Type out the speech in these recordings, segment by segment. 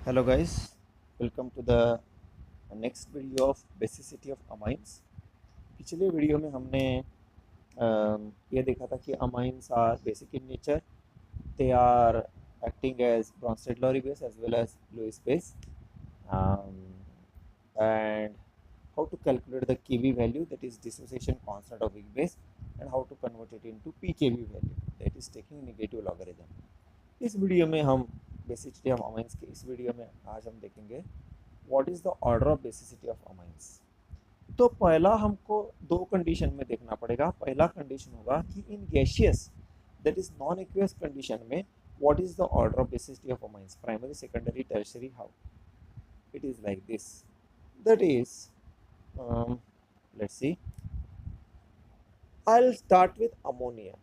Hello guys, welcome to the next video of basicity of amines. पिछले video में हमने ये देखा था कि amines are basic in nature. They are acting as Bronsted-Lowry base as well as Lewis base, um, and how to calculate the Kb value, that is dissociation constant of weak base, and how to convert it into pKb value, that is taking negative logarithm. इस video में हम basicity of amines के इस video में आज हम देखेंगे what is the order of basicity of amines. तो पहला हमको दो कंडीशन में देखना पड़ेगा। पहला कंडीशन होगा कि in gaseous that is non aqueous condition में what is the order of basicity of amines, primary secondary tertiary, how it is like this, that is let's see, I will start with ammonia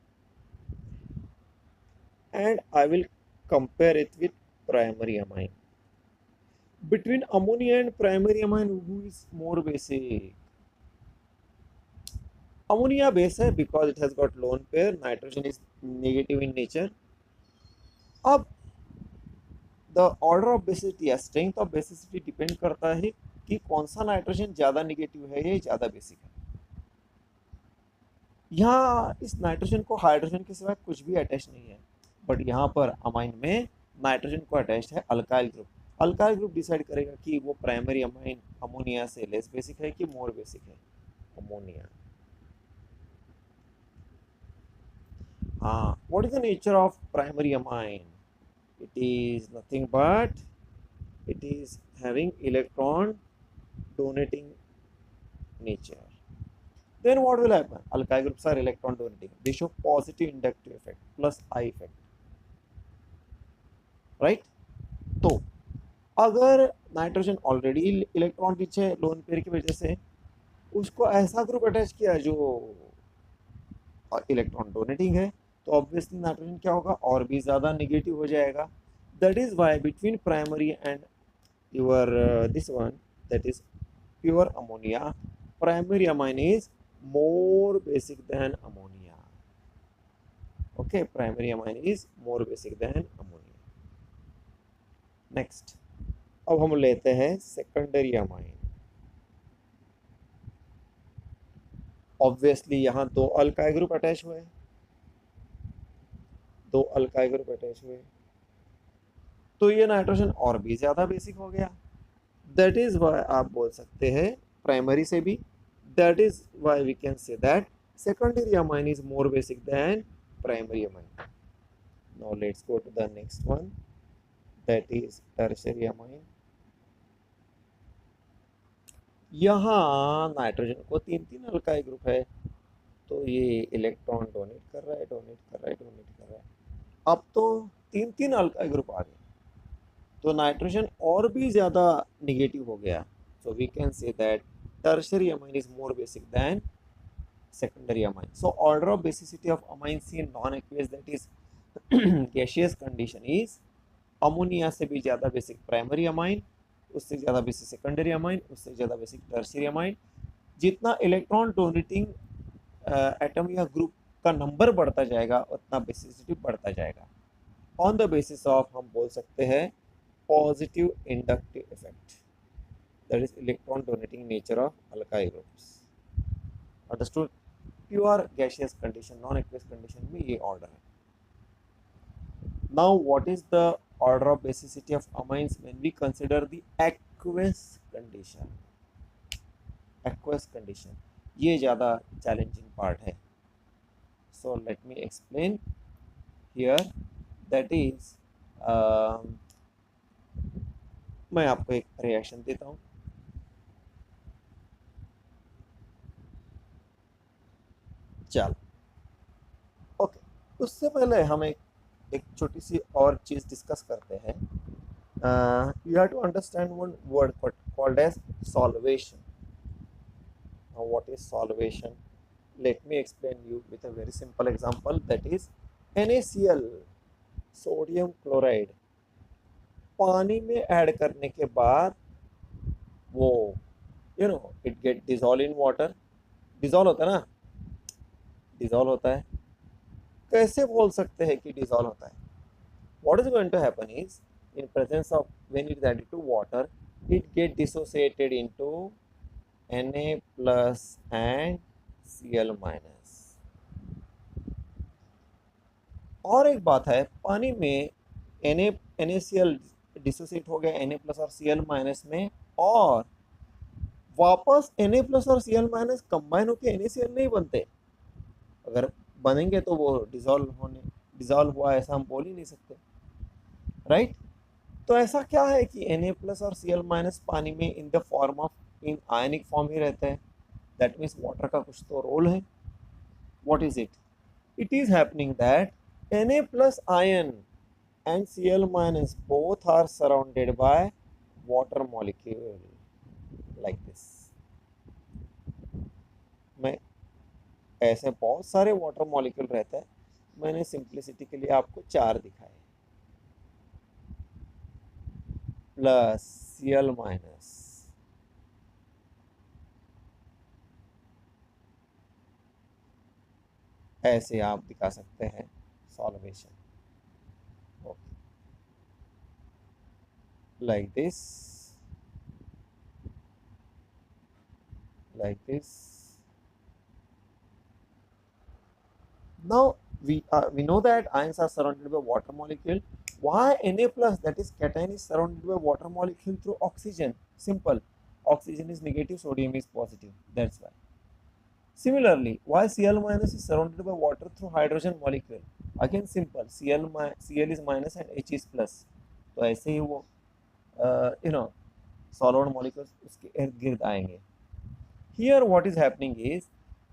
and I will compare it with primary amine. Between ammonia and primary amine, who is more basic? Ammonia base है because it has got lone pair, nitrogen is negative in nature. अब the order of basicity या strength of basicity depend करता है कि कौन सा nitrogen ज़्यादा negative है या ज़्यादा बेसिक है। यहाँ इस नाइट्रोजन को हाइड्रोजन के सिवा कुछ भी अटैच नहीं है, बट यहाँ पर अमाइन में नाइट्रोजन को अटैच है alkyl group. Alkyl group decide करेगा कि वो प्राइमरी अमाइन अमोनिया से लेस बेसिक है कि मोर बेसिक है। अमोनिया, हाँ, what is the nature of primary amine? It is nothing but it is having electron donating nature. Then what will happen? Alkyl groups are electron donating. They show positive inductive effect plus I effect, right? तो अगर nitrogen already electron rich है lone pair की वजह से, उसको ऐसा group attach किया जो इलेक्ट्रॉन डोनेटिंग है, तो ऑब्वियसली नाइट्रोजन क्या होगा, और भी ज़्यादा नेगेटिव हो जाएगा। That is why between primary and your this one, that is pure ammonia, primary amine is more basic than ammonia. Okay, primary amine is more basic than ammonia. Next, अब हम लेते हैं सेकेंडरी अमाइन। ऑब्वियसली यहाँ दो alkyl group attach हुए, दो alkyl group attach हुए, तो ये नाइट्रोजन और भी ज्यादा बेसिक हो गया। दैट इज वाई आप बोल सकते हैं प्राइमरी से भी, that is why we can say that secondary amine is more basic than primary amine. Now let's go to the next one, that is tertiary amine. यहाँ nitrogen को तीन तीन अल्काइल ग्रुप है, तो ये इलेक्ट्रॉन डोनेट कर रहा है, डोनेट कर रहा है, डोनेट कर रहा है। अब तो तीन तीन अल्काइल ग्रुप आ गए, तो नाइट्रोजन और भी ज़्यादा निगेटिव हो गया। So we can say that tertiary amine is more basic than secondary amine. So order of basicity of amines in non-aqueous, that is gaseous condition, is ammonia से भी ज़्यादा बेसिक प्राइमरी अमाइन, उससे ज़्यादा basic secondary amine, उससे ज़्यादा basic tertiary amine. जितना electron donating atom या group का नंबर बढ़ता जाएगा उतना बेसिसिटी बढ़ता जाएगा। ऑन द बेसिस ऑफ हम बोल सकते हैं positive inductive effect, that is electron donating nature of alkyl groups. Understood? Pure gaseous condition, non aqueous condition में ये order है। Now what is the order of basicity of amines when we consider the aqueous condition? Aqueous condition ये ज़्यादा challenging part है। So let me explain here. That is मैं आपको एक reaction देता हूँ। चल ओके, उससे पहले हम एक छोटी सी और चीज़ डिस्कस करते हैं। You have to understand one word called as solvation. What is solvation? Let me explain you with a very simple example, that is NaCl, sodium chloride, पानी में ऐड करने के बाद वो it get dissolve in water. Dissolve होता है ना, dissolve होता है। कैसे बोल सकते हैं कि डिजॉल्व होता है? what is going to happen is in presence of when it is added to water, it get dissociated into Na plus and Cl minus. और एक बात है, पानी में NaCl डिसोसिएट हो गया Na प्लस और Cl माइनस में, और वापस Na प्लस और Cl माइनस कंबाइन होकर NaCl नहीं बनते। अगर बनेंगे तो वो डिजॉल्व हुआ ऐसा हम बोल ही नहीं सकते, राइट। तो ऐसा क्या है कि Na प्लस और Cl माइनस पानी में in the form of in ionic form ही रहते हैं। दैट मीन्स वाटर का कुछ तो रोल है। What is it? It is happening that Na plus ion and Cl minus both are surrounded by water molecule like this. मैं ऐसे बहुत सारे वाटर मॉलिक्यूल रहते हैं, मैंने सिंप्लिसिटी के लिए आपको 4 दिखाए, प्लस Cl माइनस, ऐसे आप दिखा सकते हैं solvation, okay, like this, like this. Now we know that ions are surrounded by water molecule. Why Na plus, that is cation, is surrounded by water molecule through oxygen? Simple. Oxygen is negative, sodium is positive. That's why. Similarly, why Cl minus is surrounded by water through hydrogen molecule? Again simple. Cl is minus and H is plus. तो ऐसे ही वो solvent molecules उसके इर्द गिर्द आएंगे. Here what is happening is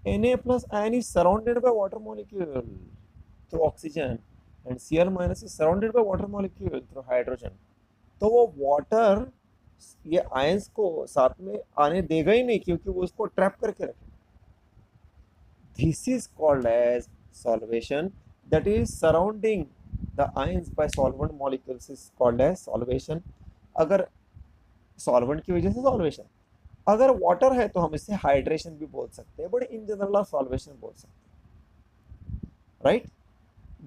Na plus ion is surrounded by water molecule through oxygen and Cl minus is surrounded by water molecule through hydrogen. तो वो water ये आयंस को साथ में आने देगा ही नहीं, क्योंकि वो उसको ट्रैप करके रखेगा. This is called as solvation, that is surrounding the ions by solvent molecules is called as solvation. अगर सॉल्वेंट की वजह से सॉल्वेशन, अगर वाटर है तो हम इसे हाइड्रेशन भी बोल सकते हैं, बट इन जनरल आप सॉल्वेशन बोल सकते हैं, right.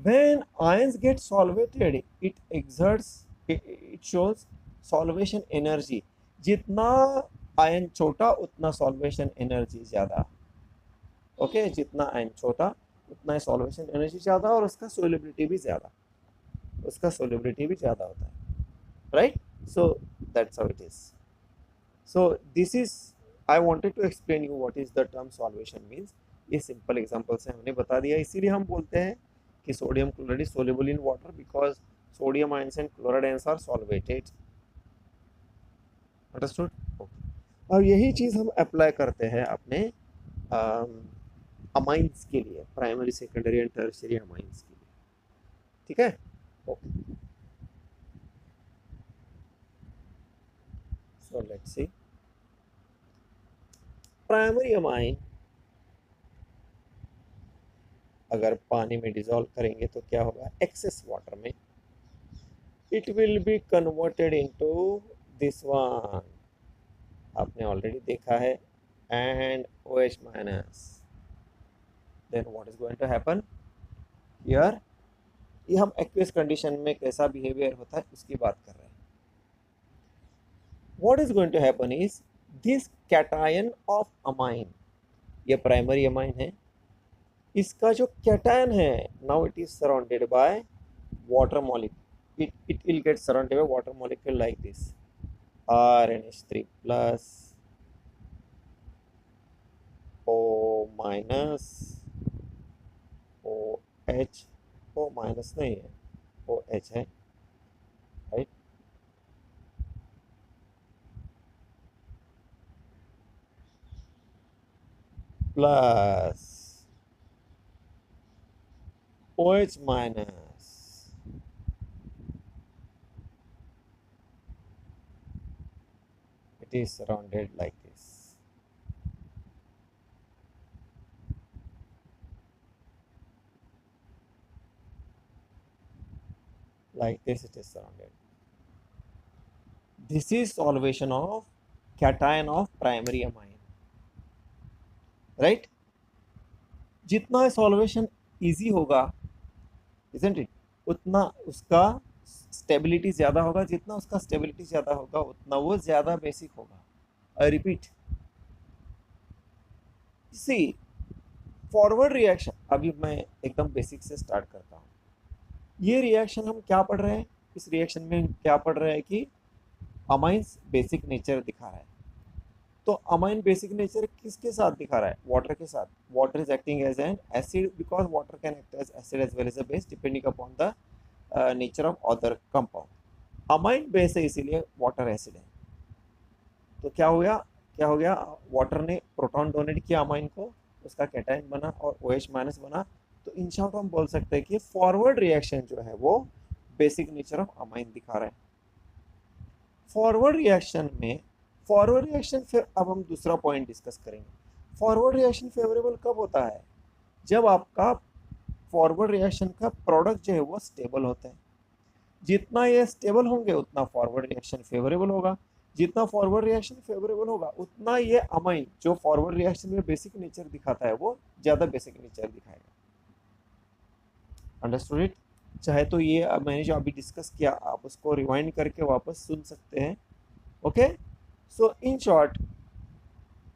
When ions get solvated it exerts, it shows solvation energy. जितना आयन छोटा उतना सॉल्वेशन एनर्जी ज़्यादा, ओके. जितना आयन छोटा उतना सॉल्वेशन एनर्जी ज़्यादा, और उसका सोल्युबिलिटी भी ज़्यादा, होता है, right. So that's how it is. So this is, I wanted to explain you what is the term solvation means. ये सिंपल एग्जांपल से हमने बता दिया. इसीलिए हम बोलते हैं कि sodium chloride is soluble in water because sodium ions and chloride ions are solvated. Understood? Okay. अब यही चीज़ हम अप्लाई करते हैं अपने अमाइंस के लिए, primary secondary and tertiary amines के लिए. ठीक है? Okay. So let's see. Primary amine अगर पानी में डिसॉल्व करेंगे तो क्या होगा? एक्सेस वाटर में it will be converted into this one, आपने ऑलरेडी देखा है, and OH minus. Then what is going to happen here? ये हम एक्वियस कंडीशन में कैसा बिहेवियर होता है उसकी बात कर रहे हैं. What is going to happen is this cation of amine, ये प्राइमरी अमाइन है, इसका जो कैटायन है, now it is surrounded by water molecule. It will get surrounded by water molecule like this, RNH3 plus, O minus, OH, O minus नहीं है, OH है, right. Plus OH minus, it is surrounded like this. Like this it is surrounded. This is solvation of cation of primary amine, right. जितना solvation easy होगा, isn't it, उतना उसका stability ज़्यादा होगा, जितना उसका स्टेबिलिटी ज़्यादा होगा उतना वो ज़्यादा बेसिक होगा। I repeat, see forward reaction, अभी मैं एकदम बेसिक से स्टार्ट करता हूँ। ये रिएक्शन हम क्या पढ़ रहे हैं, इस रिएक्शन में हम क्या पढ़ रहे हैं कि अमाइंस बेसिक नेचर दिखा रहा है। तो अमाइन बेसिक नेचर किसके साथ दिखा रहा है, वाटर के साथ। Water is acting as an acid because water can act as acid as well as a base depending upon the nature of other compound. Amine base है इसीलिए वाटर एसिड है। तो क्या हो गया, क्या हो गया, वाटर ने प्रोटॉन डोनेट किया अमाइन को, उसका कैटायन बना और OH माइनस बना। तो इन शॉर्ट हम बोल सकते हैं कि फॉरवर्ड रिएक्शन जो है वो बेसिक नेचर ऑफ अमाइन दिखा रहा है। फॉरवर्ड रिएक्शन में, फॉरवर्ड रिएक्शन फिर अब हम दूसरा पॉइंट डिस्कस करेंगे। फॉरवर्ड रिएक्शन फेवरेबल कब होता है, जब आपका फॉरवर्ड रिएक्शन का प्रोडक्ट जो है वो स्टेबल होता है। जितना ये स्टेबल होंगे उतना फॉरवर्ड रिएक्शन फेवरेबल होगा। जितना फॉरवर्ड रिएक्शन फेवरेबल होगा उतना ये अमाइन जो फॉरवर्ड रिएक्शन में बेसिक नेचर दिखाता है वो ज़्यादा बेसिक नेचर दिखाएगा। Understood it. चाहे तो ये मैंने जो अभी डिस्कस किया आप उसको रिवाइंड करके वापस सुन सकते हैं। Okay, so in short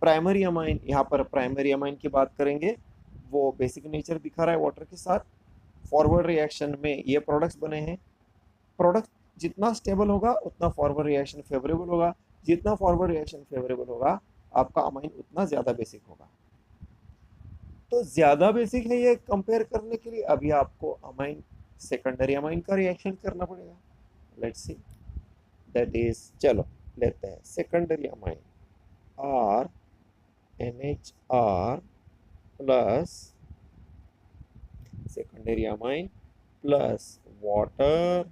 primary amine, यहाँ पर प्राइमरी अमाइन की बात करेंगे, वो बेसिक नेचर दिखा रहा है वाटर के साथ। फॉरवर्ड रिएक्शन में ये प्रोडक्ट्स बने हैं। प्रोडक्ट जितना स्टेबल होगा उतना फॉरवर्ड रिएक्शन फेवरेबल होगा। जितना फॉरवर्ड रिएक्शन फेवरेबल होगा आपका अमाइन उतना ज़्यादा बेसिक होगा। तो ज़्यादा बेसिक है ये कंपेयर करने के लिए, अभी आपको अमाइन सेकेंडरी अमाइन का रिएक्शन करना पड़ेगा। लेट्स सी दैट इज, चलो लेते हैं secondary amine R NHR plus secondary amine plus water,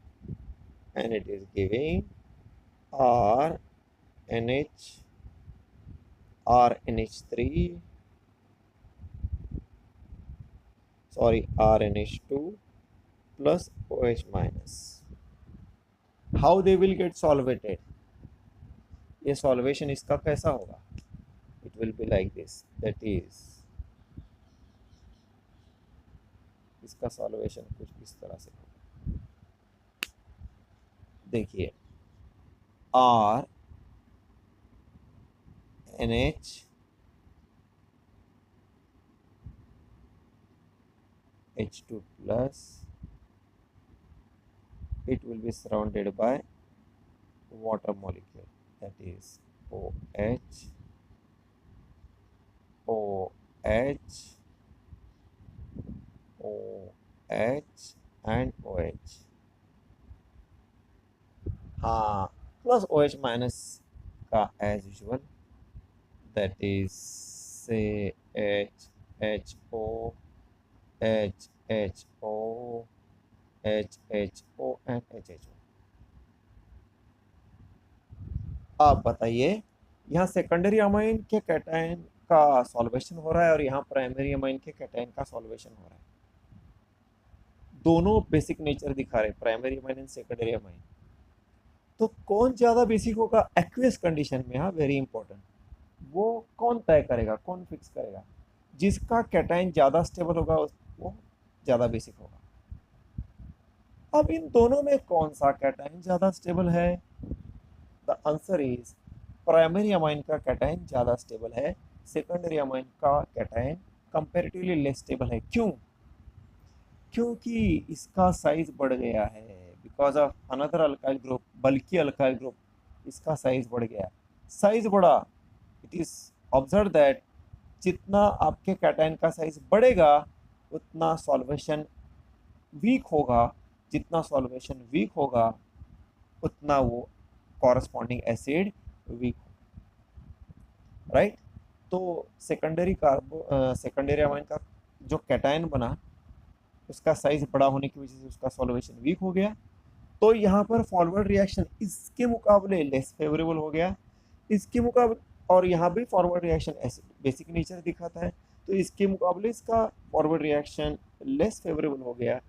and it is giving RNH3, sorry RNH2 plus OH minus. How they will get solvated? ये solvation इसका कैसा होगा? It will be like this, that is इसका solvation कुछ इस तरह से होगा। देखिए R NH H2 plus, it will be surrounded by water molecule, that is OH, OH, OH and OH, हाँ प्लस OH माइनस का as usual, that is say HHO, HHO, HHO and HHO। आप बताइए, यहाँ secondary amine के cation का solvation हो रहा है और यहाँ प्राइमरी अमाइन के कैटायन का सॉल्वेशन हो रहा है। दोनों बेसिक नेचर दिखा रहे हैं, primary amine and secondary amine. तो कौन ज़्यादा बेसिक होगा एक्वियस कंडीशन में, हाँ वेरी इंपॉर्टेंट, वो कौन तय करेगा, कौन फिक्स करेगा? जिसका कैटायन ज़्यादा स्टेबल होगा वो ज़्यादा बेसिक होगा। अब इन दोनों में कौन सा कैटायन ज़्यादा स्टेबल है? The answer is primary amine का कैटायन ज़्यादा स्टेबल है, सेकेंडरी अमाइन का कैटायन कंपैरेटिवली लेस स्टेबल है। क्यों? क्योंकि इसका साइज बढ़ गया है, because of another alkyl group, बल्कि अल्काइल ग्रुप, इसका साइज बढ़ गया। साइज बढ़ा, इट इज ऑब्जर्व दैट जितना आपके कैटायन का साइज बढ़ेगा उतना सॉल्वेशन वीक होगा, जितना सॉल्वेशन वीक होगा उतना वो कॉरस्पॉन्डिंग एसिड वीक होगा, राइट। तो सेकेंडरी अमाइन का जो कैटायन बना उसका साइज बड़ा होने की वजह से उसका सॉल्वेशन वीक हो गया। तो यहाँ पर फॉरवर्ड रिएक्शन इसके मुकाबले लेस फेवरेबल हो गया, इसके मुकाबले, और यहाँ भी फॉरवर्ड रिएक्शन ऐसे बेसिक नेचर दिखाता है, तो इसके मुकाबले इसका फॉरवर्ड रिएक्शन लेस फेवरेबल हो गया,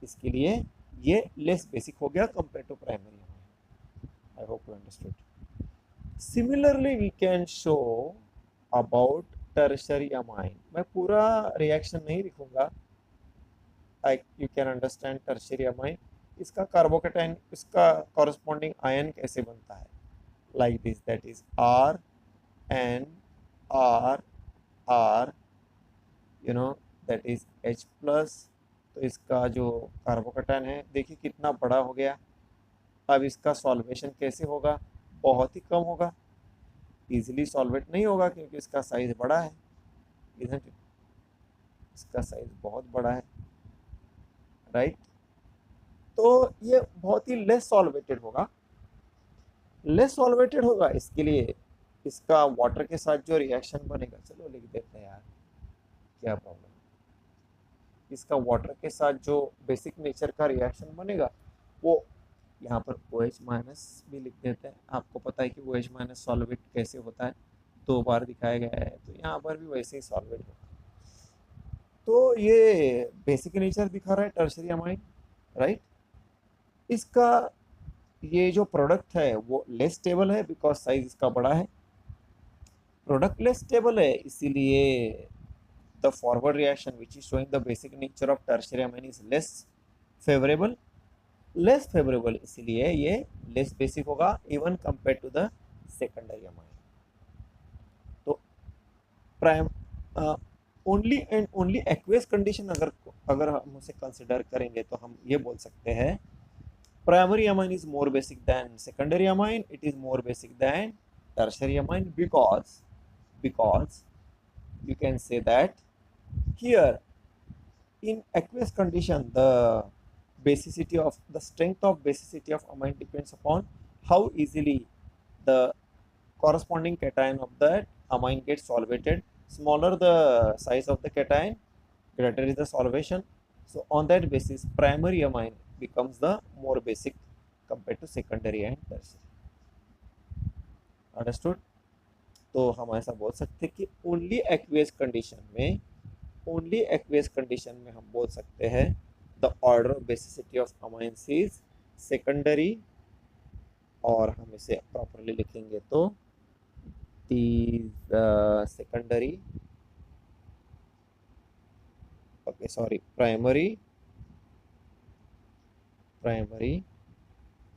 इसके लिए ये लेस बेसिक हो गया compare to primary amine. I hope you understood. Similarly we can show about tertiary amine. मैं पूरा रिएक्शन नहीं लिखूंगा, you can understand tertiary amine, इसका कार्बोकेटाइन, इसका कॉरस्पॉन्डिंग आयन कैसे बनता है, like this, that is R N R R, you know, that is H plus. तो इसका जो कार्बोकेटाइन है देखिए कितना बड़ा हो गया। अब इसका सॉल्वेशन कैसे होगा, बहुत ही कम होगा, इजीली सॉल्वेट नहीं होगा क्योंकि इसका साइज बड़ा है, इधर इसका साइज बहुत बड़ा है, राइट। तो ये बहुत ही लेस सॉल्वेटेड होगा, लेस सॉल्वेटेड होगा, इसके लिए इसका वाटर के साथ जो रिएक्शन बनेगा, चलो लिख देते हैं यार, क्या प्रॉब्लम, इसका वाटर के साथ जो बेसिक नेचर का रिएक्शन बनेगा वो यहाँ पर OH माइनस भी लिख देते हैं। आपको पता है कि OH माइनस सॉल्वेट कैसे होता है, 2 बार दिखाया गया है, तो यहाँ पर भी वैसे ही सॉल्वेट होगा। तो ये बेसिक नेचर दिखा रहा है टर्शियरी अमाइन, राइट। इसका ये जो प्रोडक्ट है वो लेस स्टेबल है बिकॉज साइज इसका बड़ा है, प्रोडक्ट लेस स्टेबल है, इसीलिए the forward reaction which is showing the basic nature of tertiary amine is less favourable, less favourable, इसीलिए ये लेस बेसिक होगा even compare to the secondary amine. तो prime only and only aqueous condition अगर हम उसे consider करेंगे तो हम ये बोल सकते हैं primary amine is more basic than secondary amine, it is more basic than tertiary amine because you can say that here in aqueous condition the strength of basicity of amine depends upon how easily the corresponding cation of that amine gets solvated. Smaller the size of the cation, greater is the solvation. So on that basis primary amine becomes the more basic compared to secondary and tertiary. Understood? तो हम ऐसा बोल सकते हैं कि only aqueous condition में हम बोल सकते हैं the order of basicity of amines is secondary, और हम इसे प्रॉपरली लिखेंगे तो secondary, okay sorry, primary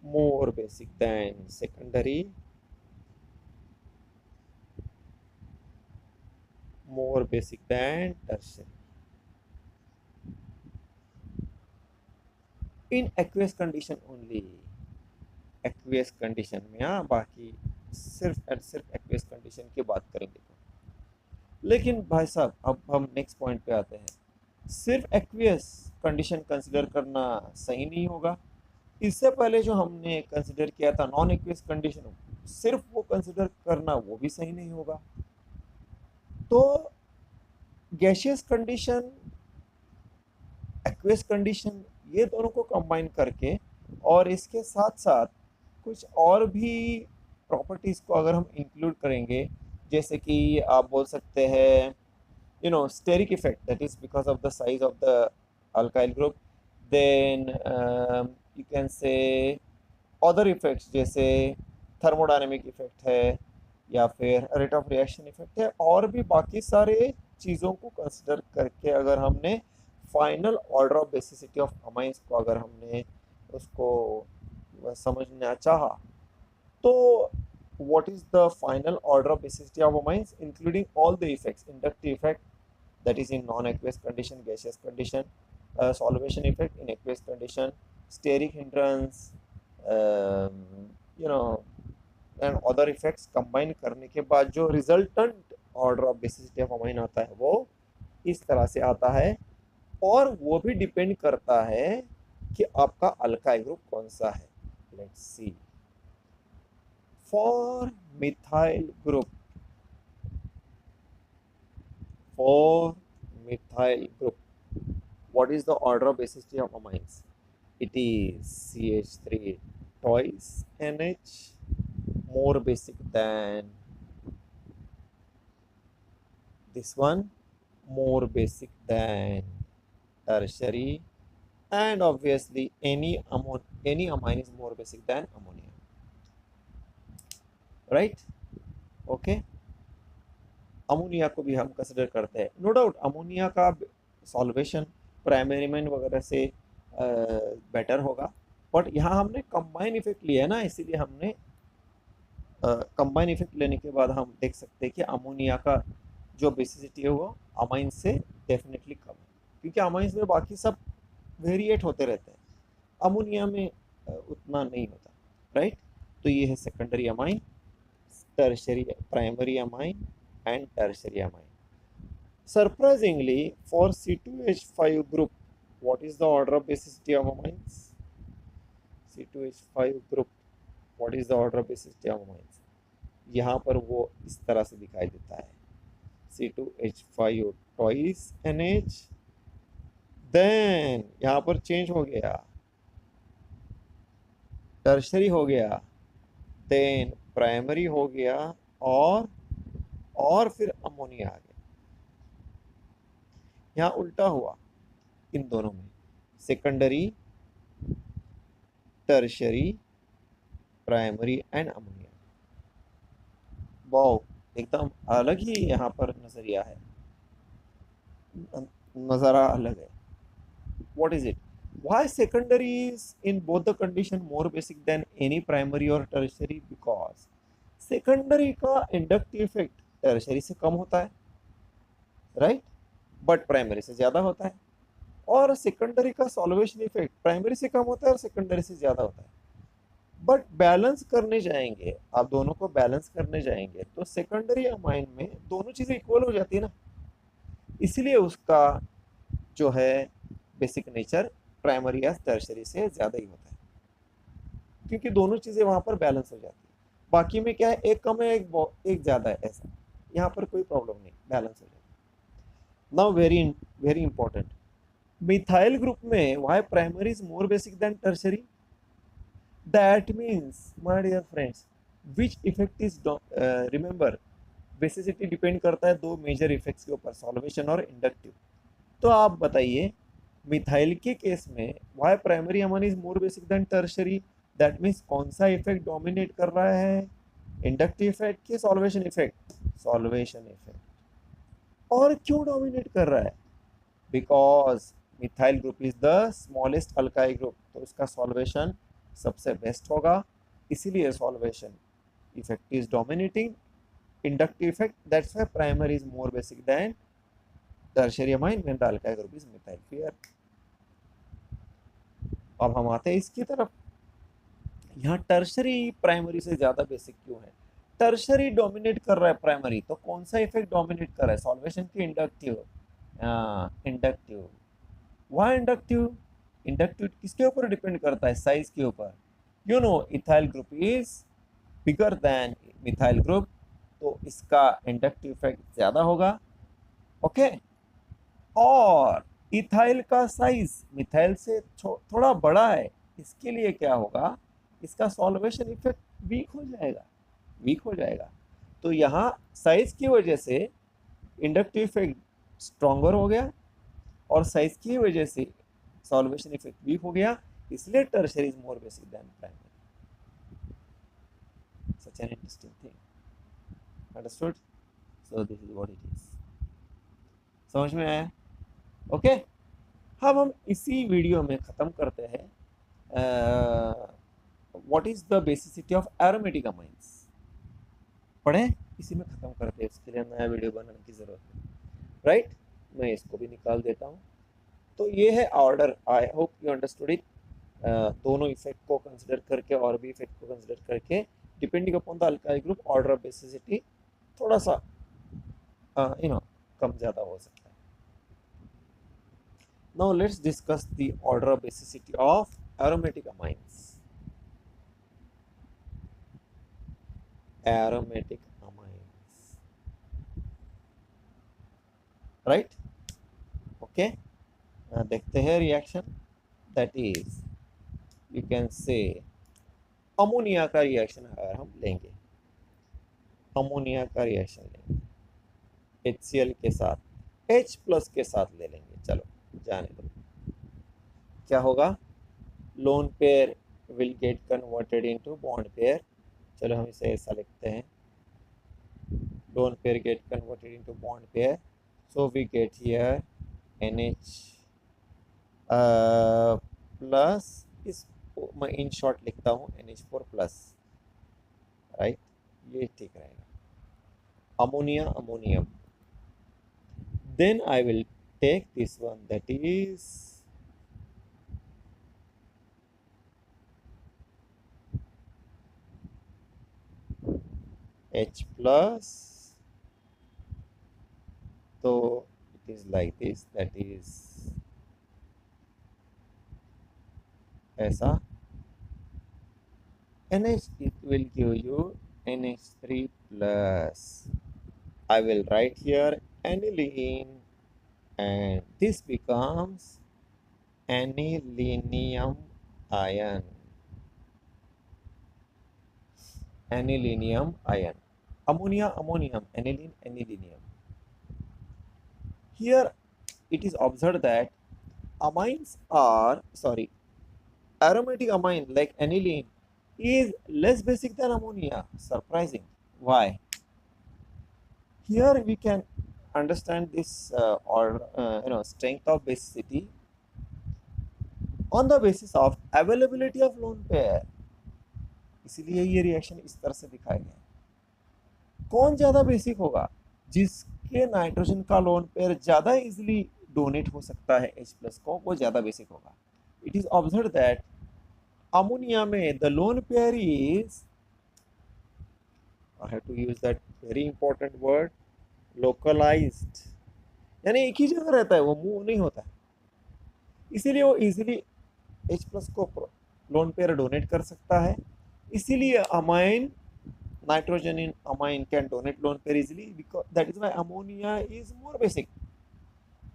more basic than secondary, more basic than tertiary in aqueous condition only, aqueous condition में, हाँ बाकी सिर्फ aqueous condition की बात करेंगे तो। लेकिन भाई साहब अब हम नेक्स्ट पॉइंट पे आते हैं, सिर्फ एक्वियस कंडीशन कंसिडर करना सही नहीं होगा, इससे पहले जो हमने कंसिडर किया था नॉन एक्वियस कंडीशन, सिर्फ वो कंसिडर करना वो भी सही नहीं होगा। तो गैसियस कंडीशन, एक्वियस कंडीशन, ये दोनों को कंबाइन करके और इसके साथ साथ कुछ और भी प्रॉपर्टीज को अगर हम इंक्लूड करेंगे, जैसे कि आप बोल सकते हैं steric effect, that is because of the size of the alkyl group, then you can say other effects जैसे thermodynamic effect है या फिर rate of reaction effect है, और भी बाकी सारे चीज़ों को कंसिडर करके अगर हमने final order of basicity of amines को अगर हमने उसको समझना चाहा तो what is the final order of basicity of amines including all the effects, inductive effect that is in non-aqueous condition, gaseous condition, solvation effect in aqueous condition, steric hindrance, and other effects combine करने के बाद जो resultant order of basicity of amine आता है वो इस तरह से आता है, और वो भी डिपेंड करता है कि आपका अल्काइल ग्रुप कौन सा है। Let's see, for methyl group, what is the order of basicity of amines? It is CH3 twice NH, more basic than this one, more basic than tertiary, and obviously any amine is more basic than ammonia, right? Okay, ammonia को भी हम consider करते हैं, no doubt ammonia का solvation primary amine वगैरह से better होगा, but यहाँ हमने कंबाइन इफेक्ट लिया है ना, इसीलिए हमने कंबाइन इफेक्ट लेने के बाद हम देख सकते हैं कि अमोनिया का जो बेसिसिटी है वो अमाइन से डेफिनेटली कम है, क्योंकि अमाइंस में बाकी सब वेरिएट होते रहते हैं, अमोनिया में उतना नहीं होता, राइट। तो ये है secondary amine, tertiary, primary amine and tertiary amine. Surprisingly, for C2H5 group, what is the order of basicity of amines? C2H5 group, what is the order of basicity of amines? यहाँ पर वो इस तरह से दिखाई देता है, C2H5 twice NH, देन यहाँ पर चेंज हो गया, टर्शरी हो गया, देन प्राइमरी हो गया, और फिर अमोनिया आ गया. यहाँ उल्टा हुआ इन दोनों में, secondary, tertiary, primary and ammonia. Wow, एकदम अलग ही यहाँ पर नजरिया है, नज़ारा अलग है. What is it? Why secondary is in both the condition more basic than any primary or tertiary? Because secondary का inductive effect tertiary से कम होता है, right? But primary से ज़्यादा होता है, और secondary का solvation effect primary से कम होता है और secondary से ज़्यादा होता है. बट बैलेंस करने जाएंगे, आप दोनों को बैलेंस करने जाएंगे तो सेकेंडरी अमाइन में दोनों चीज़ें इक्वल हो जाती है ना, इसीलिए उसका जो है बेसिक नेचर प्राइमरी या टर्शरी से ज़्यादा ही होता है, क्योंकि दोनों चीज़ें वहाँ पर बैलेंस हो जाती है. बाकी में क्या है, एक कम है एक ज़्यादा है, ऐसा यहाँ पर कोई प्रॉब्लम नहीं, बैलेंस हो जाता है. Now very very important, methyl group में why primary is more basic than tertiary? That means, my dear friends, which effect is remember, basicity depend करता है दो मेजर इफेक्ट्स के ऊपर, सॉल्वेशन और इंडक्टिव. तो आप बताइए, मिथाइल के केस में why primary amine is more basic than tertiary? That means कौन सा इफेक्ट डोमिनेट कर रहा है, इंडक्टिव इफेक्ट के सॉल्वेशन इफेक्ट? Solvation effect. और क्यों डोमिनेट कर रहा है? Because methyl group is the smallest alkyl group, तो इसका सॉल्वेशन सबसे बेस्ट होगा, इसीलिए solvation effect is dominating, inductive effect, that's why primary is more basic than tertiary amine when the alkyl group is methyl pair. अब हम आते हैं इसकी तरफ, यहाँ टर्शियरी प्राइमरी से ज्यादा बेसिक क्यों है? टर्शियरी डोमिनेट कर रहा है प्राइमरी, तो कौन सा इफेक्ट डोमिनेट कर रहा है, सॉल्वेशन की inductive? Inductive. Why inductive? Inductive किसके ऊपर डिपेंड करता है, साइज के ऊपर. You know ethyl group is bigger than methyl group, तो इसका इंडक्टिव इफेक्ट ज्यादा होगा, ओके. और इथाइल का साइज मिथाइल से थोड़ा बड़ा है, इसके लिए क्या होगा, इसका सॉल्वेशन इफेक्ट वीक हो जाएगा, वीक हो जाएगा. तो यहाँ साइज की वजह से इंडक्टिव इफेक्ट स्ट्रॉन्गर हो गया, और साइज की वजह से सॉल्वेशन इफेक्ट वीक हो गया, इसलिए tertiary is more basic than primary. Such an interesting thing. Understood? So this is what it is. समझ में आया? ओके. अब हम इसी वीडियो में खत्म करते हैं what is the basicity of aromatic amines. पढ़े, इसी में खत्म करते हैं, इसके लिए नया वीडियो बनाने की जरूरत है, राइट. मैं इसको भी निकाल देता हूँ. तो ये है order, I hope you understood it. दोनों इफेक्ट को कंसिडर करके और भी इफेक्ट को कंसिडर करके, depending upon the alkyl group, order of basicity थोड़ा सा कम ज़्यादा हो सकता है. Now let's discuss the order of basicity of aromatic amines. Aromatic amines, right. Okay, देखते हैं reaction. That is, you can say ammonia का रिएक्शन अगर हम लेंगे, अमोनिया का रिएक्शन लेंगे HCl के साथ, H+ के साथ ले लेंगे, चलो जाने दो. क्या होगा, lone pair will get converted into bond pair. चलो हम इसे ऐसा लिखते हैं, lone pair get converted into bond pair. So we get here NH plus, इस मैं इन शॉर्ट लिखता हूँ NH4 प्लस, राइट, ये ठीक रहेगा, ammonia ammonium. Then I will take this one, that is H plus, तो it is like this, that is ऐसा, NH, it will give you NH3 plus. I will write here aniline, and this becomes anilinium ion, anilinium ion, ammonia ammonium, aniline anilinium. Here it is observed that amines are, sorry, aromatic amine like aniline is less basic than ammonia. Surprising. Why? Here we can understand this or strength of basicity on the basis of availability of lone pair. इसलिए ये reaction इस तरह से दिखाया गया है। कौन ज्यादा बेसिक होगा? जिसके नाइट्रोजन का लोन पेयर ज्यादा इजिली डोनेट हो सकता है H प्लस को, वो ज्यादा बेसिक होगा। It is observe that ammonia में the lone pair is, I have to use that very important word, localized, यानी एक ही जगह रहता है, वो मूव नहीं होता है, इसीलिए वो इजीली H प्लस को लोन पेयर डोनेट कर सकता है। इसीलिए amine, nitrogen in amine can donate lone pair easily, because that is why ammonia is more basic.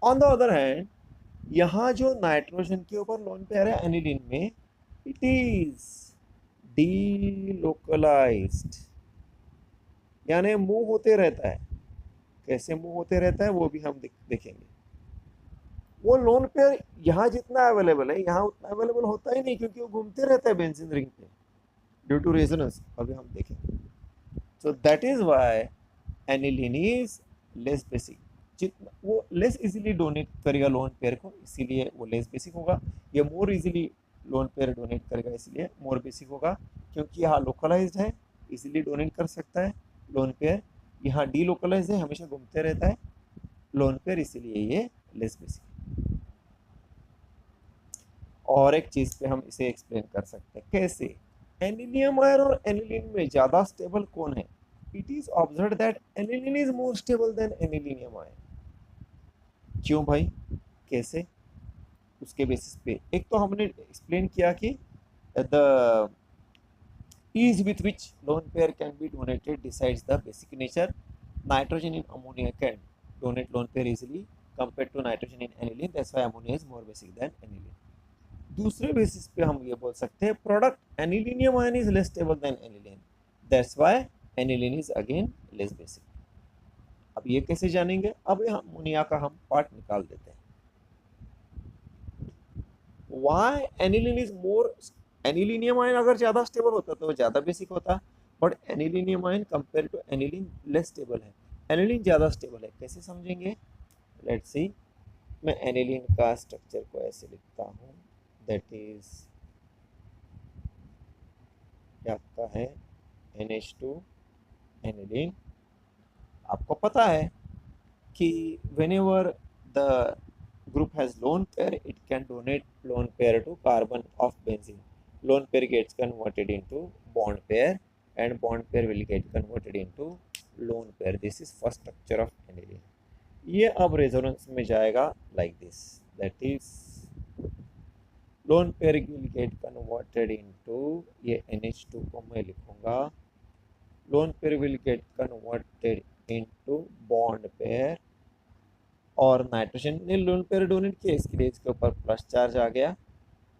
On the other hand, यहाँ जो नाइट्रोजन के ऊपर लोन पेयर है एनिलीन में, इट इज डीलोकलाइज्ड, यानी मूव होते रहता है। कैसे मूव होते रहता है वो भी हम देखेंगे। वो लोन पेयर यहाँ जितना अवेलेबल है, यहाँ उतना अवेलेबल होता ही नहीं, क्योंकि वो घूमते रहता है बेंजीन रिंग पे ड्यू टू रेजोनेंस, अभी हम देखेंगे। So that is why aniline is less basic. जितना वो लेस इजीली डोनेट करेगा लोन पेयर को, इसीलिए वो लेस बेसिक होगा। ये more easily lone pair donate करेगा, इसलिए मोर बेसिक होगा, क्योंकि यहाँ लोकलाइज्ड है, इजीली डोनेट कर सकता है लोन पेयर। यहाँ डी लोकलाइज्ड है, हमेशा घूमते रहता है लोन पेयर, इसीलिए ये लेस बेसिक। और एक चीज पे हम इसे एक्सप्लेन कर सकते हैं, कैसे? एनिलियम आयन और एनिलीन में ज्यादा स्टेबल कौन है? It is observed that aniline is more stable than anilinium ion. क्यों भाई, कैसे? उसके बेसिस पे एक तो हमने एक्सप्लेन किया कि the ease with which lone pair can be donated decides the basic nature. Nitrogen in ammonia can donate lone pair easily compared to nitrogen in aniline, that's why ammonia is more basic than aniline. दूसरे basis पे हम ये बोल सकते हैं product anilinium ion is less stable then aniline, that's why aniline is again less basic. अब ये कैसे जानेंगे? अब अमोनिया का हम पार्ट निकाल देते हैं। Why aniline is more, anilinium ion अगर ज्यादा स्टेबल होता तो ज्यादा बेसिक होता, but anilinium ion compare to aniline less stable है, एनिलीन ज्यादा स्टेबल है। कैसे समझेंगे? Let's see. मैं एनिलीन का स्ट्रक्चर को ऐसे लिखता हूँ, दैट इज क्या आपका है NH2 एनिलीन। आपको पता है कि whenever the group has lone pair, it can donate lone pair to carbon of benzene. Lone pair gets converted into bond pair and bond pair will get converted into lone pair. This is first structure of aniline. ये अब resonance में जाएगा like this, that is lone pair will get converted into, ये NH2 को मैं लिखूंगा, lone pair will get converted into bond pair, और nitrogen ने लोन पेयर डोनेट किया, इसके लिए इसके ऊपर प्लस चार्ज आ गया,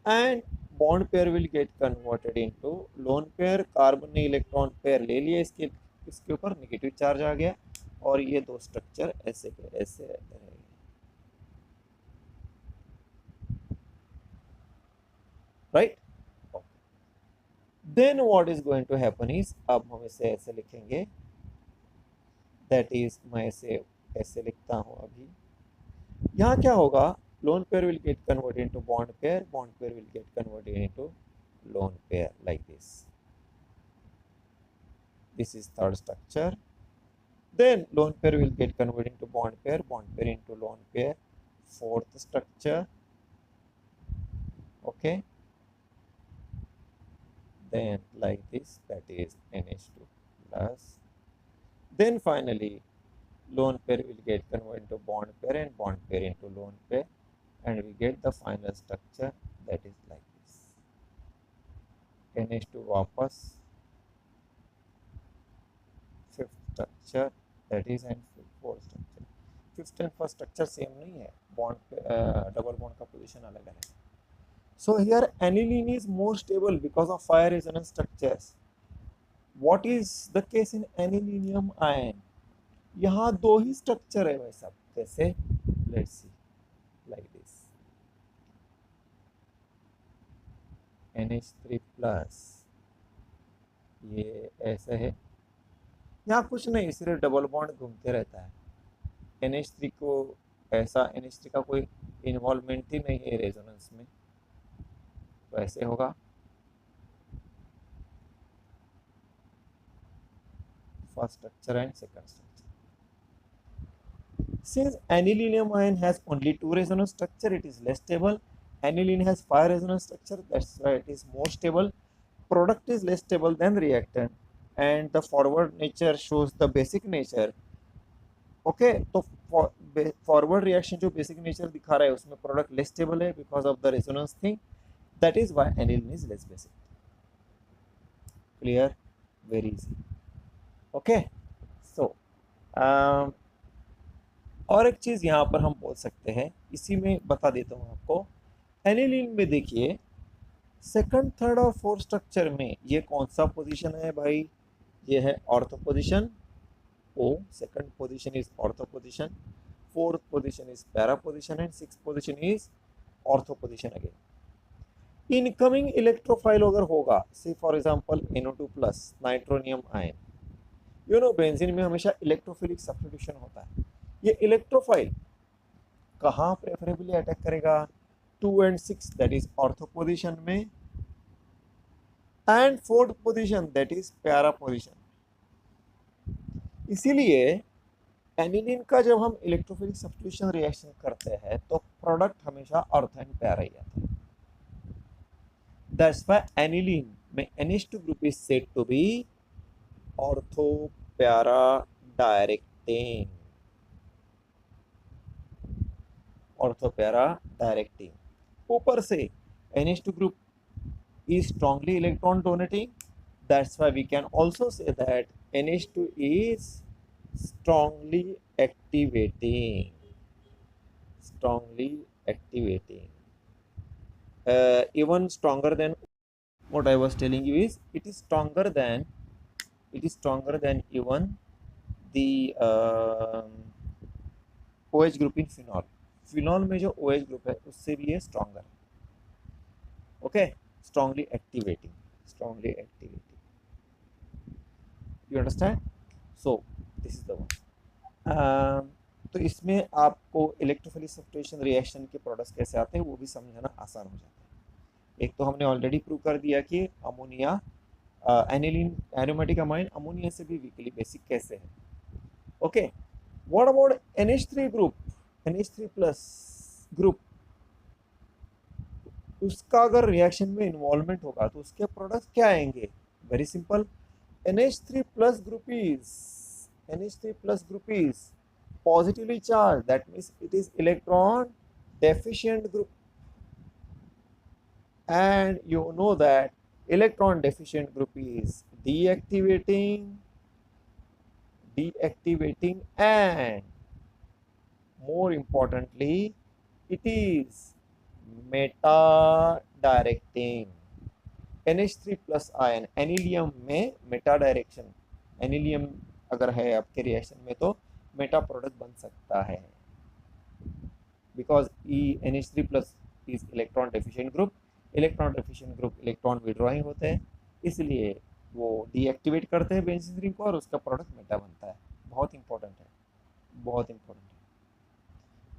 and bond pair will get converted into lone pair. Carbon ने इलेक्ट्रॉन पेयर ले लिया, इसके ऊपर नेगेटिव चार्ज आ गया, और ये दो स्ट्रक्चर ऐसे के ऐसे रहते हैं, right. Then what is going to happen is, अब हम इसे ऐसे लिखेंगे, दैट इज, मैं इसे ऐसे लिखता हूँ अभी। यहाँ क्या होगा? Lone pair will get converted into bond pair, bond pair will get converted into lone pair like this. This is third structure. Then lone pair will get converted into bond pair into lone pair. Fourth structure. Okay. Then like this, that is NH2 plus. Then finally, lone pair will get converted into bond pair into lone pair, and we get the final structure that is like this. NH2 वापस fifth structure that is and fourth structure. Fifth and first structure same नहीं है, bond double bond का position अलग अलग है. So here aniline is more stable because of fire resonance structures. What is the case in anilinium ion? यहाँ दो ही structure है भाई साहब. कैसे? Let's see like this. NH3 plus ये ऐसे है. यहाँ कुछ नहीं, सिर्फ डबल बॉन्ड घूमते रहता है. NH3 को ऐसा NH3 का कोई इन्वॉल्वमेंट ही नहीं है रेजोनेंस में, तो ऐसे होगा. First structure and second structure. Since anilinium ion has only two resonance structure, it is less stable. Aniline has 5 resonance structure, that's why it is more stable. Product is less stable than reactant, and the forward nature shows the basic nature. Okay, तो forward reaction जो basic nature दिखा रहा है उसमें product less stable है because of the resonance thing. That is why aniline is less basic. Clear? Very easy. Okay, so और एक चीज़ यहाँ पर हम बोल सकते हैं, इसी में बता देता हूँ आपको. एनिलीन में देखिए सेकंड, थर्ड और फोर्थ स्ट्रक्चर में ये कौन सा पोजीशन है भाई? ये है ortho position. O second position is ortho position, fourth position is para position and sixth position is ortho position again. Incoming electrophile अगर होगा, say for example NO2 plus nitronium ion, you know benzene में हमेशा electrophilic substitution होता है. ये electrophile कहाँ preferably attack करेगा? 2 and 6 that is ortho position में, and fourth position that is para position. इसीलिए एनिलीन का जब हम इलेक्ट्रोफिलिक सब्स्टिट्यूशन रिएक्शन करते हैं तो प्रोडक्ट हमेशा अर्थ एंड पैरा ही आता है. दैट्स व्हाई एनिलीन में NH2 group is said to be ortho para directing. Ortho para directing. ऊपर से NH2 group is strongly electron donating. That's why we can also say that NH2 is strongly activating. Strongly activating. Even stronger than what I was telling you is it is stronger than even the OH group in phenol. Phenol में जो OH group है उससे भी ये stronger है. Okay, strongly activating, you understand? So this is the one. तो इसमें आपको इलेक्ट्रोफिलिक सब्स्टिट्यूशन रिएक्शन के प्रोडक्ट्स कैसे आते हैं वो भी समझना आसान हो जाता है. एक तो हमने ऑलरेडी प्रूव कर दिया कि ammonia aniline aromatic amine ammonia से भी वीकली बेसिक कैसे है. Okay, what about NH3 group, NH3 plus group, उसका अगर रिएक्शन में इन्वॉल्वमेंट होगा तो उसके प्रोडक्ट्स क्या आएंगे? Very simple. NH3 plus group is positively charge, that means it is electron deficient group, and you know that electron deficient group is deactivating, and more importantly it is meta directing. NH3 plus ion anilinium में meta direction, एनिलियम अगर है आपके reaction में तो Meta product बन सकता है, because NH3 plus is electron deficient group. Electron withdrawing होते हैं, इसलिए वो डीएक्टिवेट करते हैं बेंजीन रिंग को और उसका प्रोडक्ट मेटा बनता है. बहुत इंपॉर्टेंट है.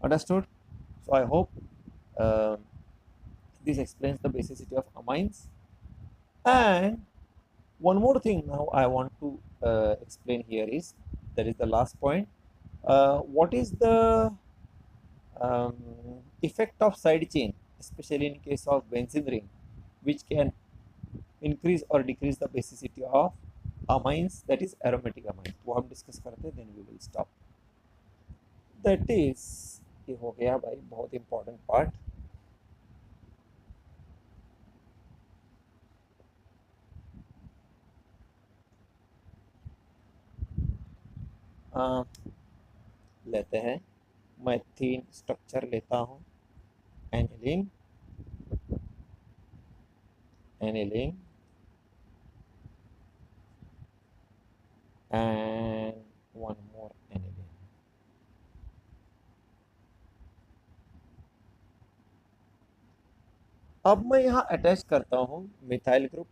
Understood? So I hope this explains the basicity of amines. And one more thing now I want to explain here is, that is the last point. What is the um, effect of side chain, especially in case of benzene ring, which can increase or decrease the basicity of amines, that is aromatic amines. वो हम discuss करते हैं, then we will stop. That is, ये हो गया भाई बहुत important part. लेते हैं, मैं 3 स्ट्रक्चर लेता हूँ, aniline, aniline and one more aniline. अब मैं यहाँ अटैच करता हूँ मिथाइल ग्रुप,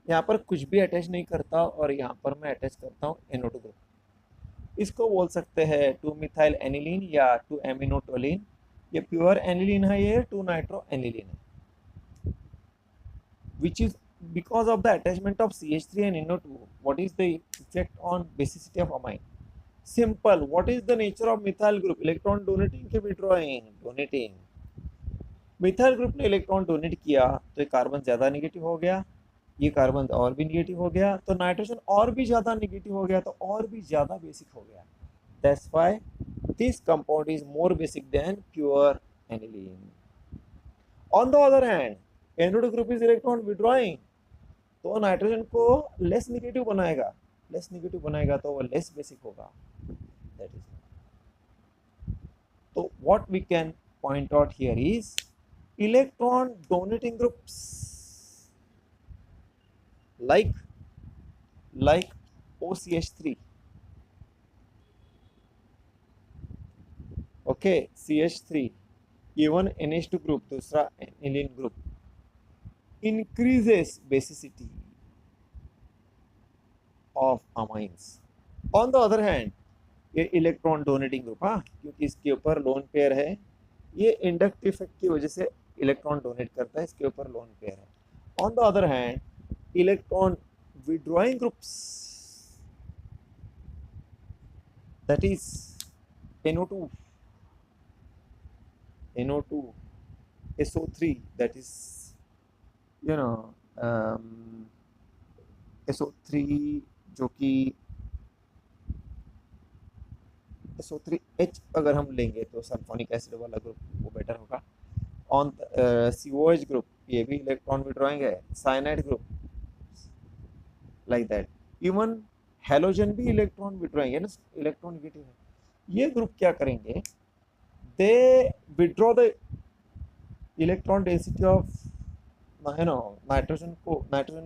यहाँ पर कुछ भी अटैच नहीं करता, और यहाँ पर मैं अटैच करता हूँ NO2 ग्रुप। इसको बोल सकते हैं 2 मिथाइल एनिलीन या 2 एमिनोटोलिन। ये प्योर एनिलीन है, ये 2 नाइट्रो एनिलीन है, which is because of the attachment of CH3 and NO2. What is the effect on basicity of amine? Simple. What is the nature of methyl group? Electron donating के withdrawing? Donating. Methyl group ने electron donate किया तो ये carbon ज्यादा negative हो गया, ये carbon और भी निगेटिव हो गया, तो नाइट्रोजन और भी ज्यादा निगेटिव हो गया, तो और भी ज्यादा बेसिक हो गया. That's why this compound is more basic than pure aniline. On the other hand, NO2 group is electron withdrawing, तो नाइट्रोजन को लेस निगेटिव बनाएगा, लेस निगेटिव बनाएगा तो वो लेस बेसिक होगा. दैट इज, तो what we can point out here is electron donating groups like OCH3, okay, CH3, even NH2 group, दूसरा aniline group, increases basicity of amines. On the other hand, ये electron donating group, हाँ, क्योंकि इसके ऊपर lone pair है, ये inductive effect की वजह से इलेक्ट्रॉन डोनेट करता है, इसके ऊपर लोन पेयर है. On the other hand, electron withdrawing groups, that is NO2, NO2, SO3, that is, you know, SO3, जो कि SO3H अगर हम लेंगे तो सल्फोनिक एसिड वाला ग्रुप वो बेटर होगा. ऑन COH ग्रुप, ये भी इलेक्ट्रॉन विड्रॉइंग है. Cyanide group, like that. Even halogen भी इलेक्ट्रॉन विड्रॉइंग है ना, इलेक्ट्रॉन नेगेटिव है. ये ग्रुप क्या करेंगे, they withdraw the electron density of, है ना, नाइट्रोजन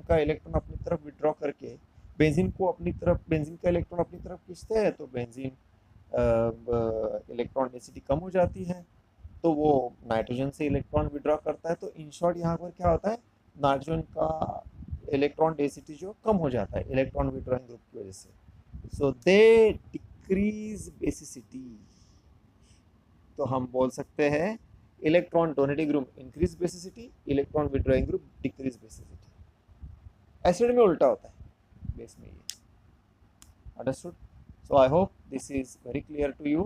का इलेक्ट्रॉन अपनी तरफ विड्रॉ करके बेंजीन को अपनी तरफ, बेंजीन का इलेक्ट्रॉन अपनी तरफ खींचते हैं, तो बेंजीन इलेक्ट्रॉन डेंसिटी कम हो जाती है, तो वो नाइट्रोजन से इलेक्ट्रॉन विड्रॉ करता है. तो इन शॉर्ट यहाँ पर क्या होता है, नाइट्रोजन का इलेक्ट्रॉन डेंसिटी जो कम हो जाता है इलेक्ट्रॉन विड्रॉइंग ग्रुप की वजह से. सो दे डिक्रीज बेसिसिटी. तो हम बोल सकते हैं electron donating group increase basicity, electron withdrawing group decrease basicity. Acid में उल्टा होता है, बेस में ये. Understood? So I hope this is very clear to you,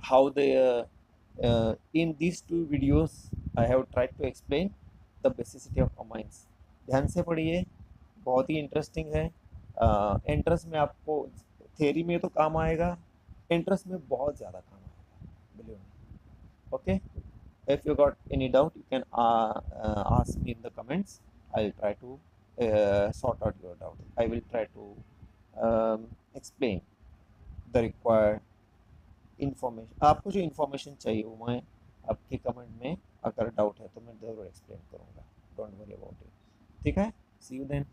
how in these 2 videos I have tried to explain the basicity of amines. ध्यान से पढ़िए, बहुत ही इंटरेस्टिंग है. एंट्रेंस में आपको थ्योरी में तो काम आएगा, एंट्रेंस में बहुत ज़्यादा काम आएगा, believe me. Okay, if you got any doubt you can ask me in the comments. I'll try to sort out your doubt. I will try to explain the required information. आपको जो information चाहिए वो मैं आपके comment में, अगर doubt है तो मैं ज़रूर एक्सप्लेन करूँगा. Don't worry about it. ठीक है, सी यू देन.